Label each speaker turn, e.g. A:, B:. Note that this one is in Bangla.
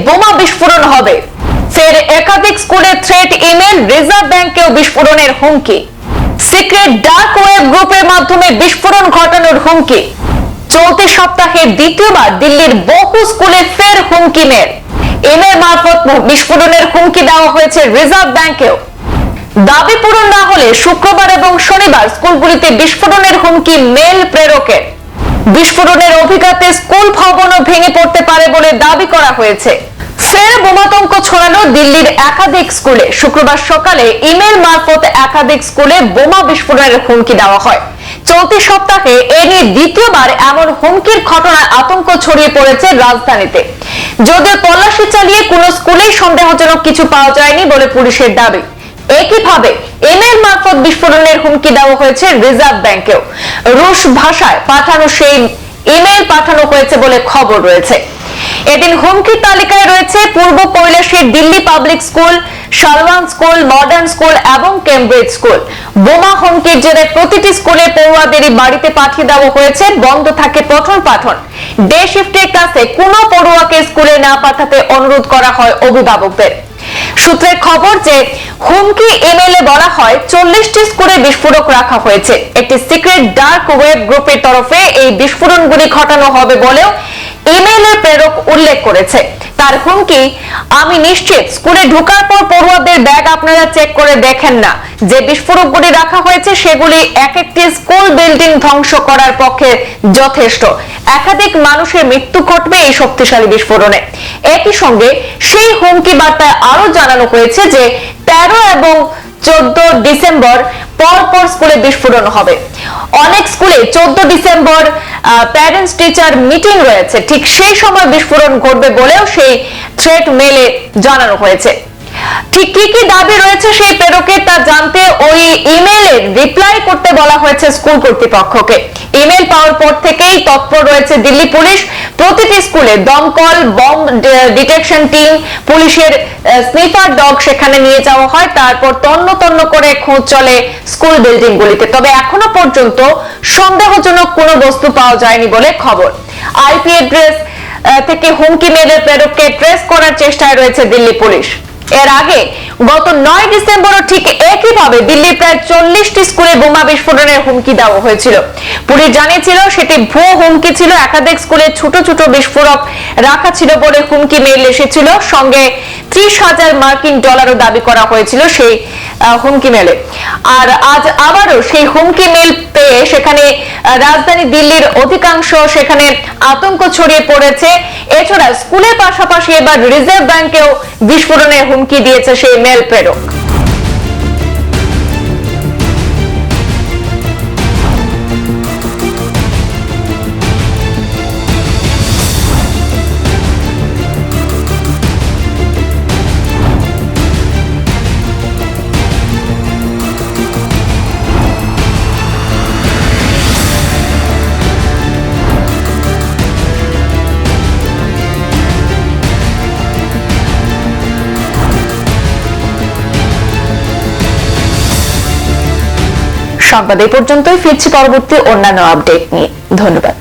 A: বোমা বিস্ফোরণ হবে। ফের একাধিক স্কুলে থ্রেট ইমেল, রিজার্ভ ব্যাংকেও বিস্ফোরণের হুমকি। সিক্রেট ডার্ক ওয়েব গ্রুপের মাধ্যমে বিস্ফোরণ ঘটানোর হুমকি। চলতি সপ্তাহে দ্বিতীয়বার দিল্লির বহু স্কুলে ফের হুমকি মেল। ইমেল মারফত বিস্ফোরণের হুমকি দেওয়া হয়েছে রিজার্ভ ব্যাংকেও। দাবি পূরণ না হলে শুক্রবার এবং শনিবার স্কুলগুলিতে বিস্ফোরণের হুমকি মেল প্রেরকের। বিস্ফোরণের অভিঘাতে স্কুল ভবনও ভেঙে পড়তে পারে বলে দাবি করা হয়েছে। ফের বোমাতঙ্ক ছড়ানো দিল্লির একাধিক স্কুলে। শুক্রবার সকালে ইমেল মারফত একাধিক স্কুলে বোমা বিস্ফোরণের হুমকি দেওয়া হয়। চলতি সপ্তাহে এ নিয়ে দ্বিতীয়বার এমন হুমকির ঘটনায় আতঙ্ক ছড়িয়ে পড়েছে রাজধানীতে। যদিও তল্লাশি চালিয়ে কোনো স্কুলেই সন্দেহজনক কিছু পাওয়া যায়নি বলে পুলিশের দাবি। একইভাবে ইমেল মারফত বিস্ফোরণের হুমকি দেওয়া হয়েছে রিজার্ভ ব্যাংকেও। রুশ ভাষায় পাঠানো সেই ইমেল পাঠানো হয়েছে বলে খবর রয়েছে। এদিন হুমকির তালিকায় রয়েছে পূর্ব কৈলাসের Delhi public school, Salwan school, modern school এবং কেমব্রিজ স্কুল। বোমা হুমকির জেরে প্রতিটি স্কুলে পড়ুয়াদেরই বাড়িতে পাঠিয়ে দেওয়া হয়েছে। বন্ধ থাকে পঠন পাঠন। ডে শিফটের কাছে কোনো পড়ুয়াকে স্কুলে না পাঠাতে অনুরোধ করা হয় অভিভাবকদের। সূত্রের খবর যে হুমকি ইমেলে বলা হয় 40টি স্কুলে বিস্ফোরক রাখা হয়েছে। একটি সিক্রেট ডার্ক ওয়েব গ্রুপের তরফে এই বিস্ফোরণগুলি ঘটানো হবে বলেও ইমেইলের প্রেরক উল্লেখ করেছে। তার হুমকি, আমি নিশ্চিত স্কুলে ঢোকার পর পড়ুয়াদের ব্যাগ আপনারা চেক করে দেখেন না। যে বিস্ফোরকগুলি রাখা হয়েছে সেগুলি এক একটি স্কুল বিল্ডিং ধ্বংস করার পক্ষে যথেষ্ট। একাধিক মানুষের মৃত্যু ঘটবে এই শক্তিশালী বিস্ফোরণে। একই সঙ্গে সেই হুমকি বার্তায় আরো জানানো হয়েছে যে 13 এবং 14 ডিসেম্বর পরপর স্কুলে বিস্ফোরণ হবে। অনেক স্কুলে 14 ডিসেম্বর প্যারেন্টস টিচার মিটিং রয়েছে। ঠিক সেই সময় বিস্ফোরণ ঘটবে বলেও সেই থ্রেট মেলে জানানো হয়েছে। ঠিক কি কি দাবি রয়েছে সেই প্রেরকের তা জানতে ওই ইমেইলের রিপ্লাই করতে বলা হয়েছে স্কুল কর্তৃপক্ষকে। ইমেল পাওয়ার পর থেকেই তৎপর রয়েছে দিল্লি পুলিশ। প্রতিটি স্কুলে দমকল, বম্ব ডিটেকশন টিম, পুলিশের স্নিফার ডগ সেখানে নিয়ে যাওয়া হয়। তারপর তন্ন তন্ন করে খোঁজ চলে স্কুল বিল্ডিং গুলিতে। তবে এখনো পর্যন্ত সন্দেহজনক কোনো বস্তু পাওয়া যায়নি বলে খবর। আইপি অ্যাড্রেস থেকে হুমকি মেলের প্রেরককে ট্রেস করার চেষ্টায় রয়েছে দিল্লি পুলিশ। এর আগে গত 9 ডিসেম্বরও ঠিক একইভাবে দিল্লির প্রায় 40টি স্কুলে বোমা বিস্ফোরণের হুমকি দেওয়া হয়েছিল। পুলিশ জানিয়েছিল সেটি ভুয়ো হুমকি ছিল। একাধিক স্কুলে ছোট ছোট বিস্ফোরক রাখা ছিল বলে হুমকি মেল এসেছিল। সঙ্গে 30,000 মার্কিন ডলারও দাবি করা হয়েছিল সেই হুমকি মেলে। আর আজ আবারও সেই হুমকি মেল পেয়ে সেখানে রাজধানী দিল্লির অধিকাংশ সেখানে আতঙ্ক ছড়িয়ে পড়েছে। এছাড়া স্কুলের পাশাপাশি এবার রিজার্ভ ব্যাংকেও বিস্ফোরণের হুমকি দিয়েছে সেই মেল প্রেরক। সংবাদ এই পর্যন্তই। ফিরছি পরবর্তী অন্যান্য আপডেট নিয়ে। ধন্যবাদ।